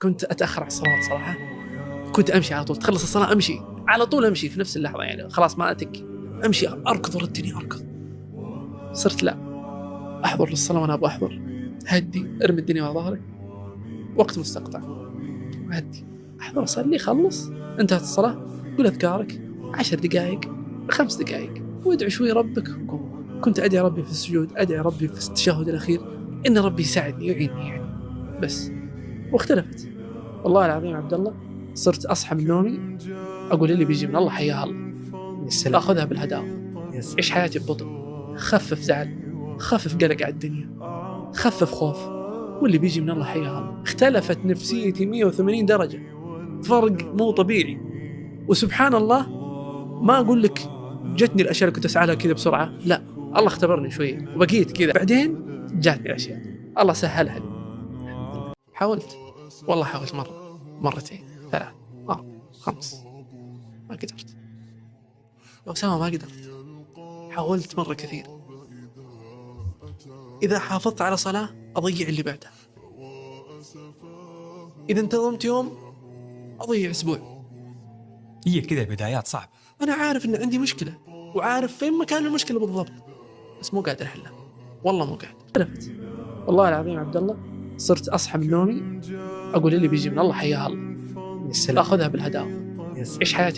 كنت أتأخر على الصلاة صراحة. كنت أمشي على طول، تخلص الصلاة أمشي على طول، أمشي في نفس اللحظة يعني خلاص ما أتك، أمشي أركض ردني أركض. صرت لا أحضر للصلاة وأنا أبغى أحضر، هدي ارمي الدنيا على ظهرك، وقت مستقطع هدي أحضر أصلي، خلص انتهت الصلاة قل أذكارك 10 دقائق 5 دقائق وادعو شوي ربك وقوم. كنت أدعي ربي في السجود، أدعي ربي في التشهد الأخير إن ربي يساعدني يعيني يعني بس. واختلفت والله العظيم عبد الله، صرت أصحى من نومي أقول اللي بيجي من الله حياه الله، أخذها بالهداوة، عيش حياتي ببطء، خفف زعل، خفف قلق على الدنيا، خفف خوف، واللي بيجي من الله حياه الله. اختلفت نفسيتي 180 درجة، فرق مو طبيعي. وسبحان الله ما أقول لك جتني الأشياء اللي كنت أسعى لها كذا بسرعة، لا الله اختبرني شوية وبقيت كذا، بعدين جاتني أشياء الله سهلها لي. حاولت والله، حاولت مرة مرتين 3 4 5 ما قدرت يا أسامة، ما قدرت. حاولت مرة كثير، إذا حافظت على صلاة أضيع اللي بعدها، إذا انتظمت يوم أضيع أسبوع. هي كذا البدايات صعبة. أنا عارف إن عندي مشكلة وعارف فين مكان المشكلة بالضبط، بس مو قادر أحلها، والله مو قادر. اختلفت والله العظيم عبد الله، صرت أصحى من نومي أقول اللي بيجي من الله حياه الله، أخذها بالهداوة، عيش حياتي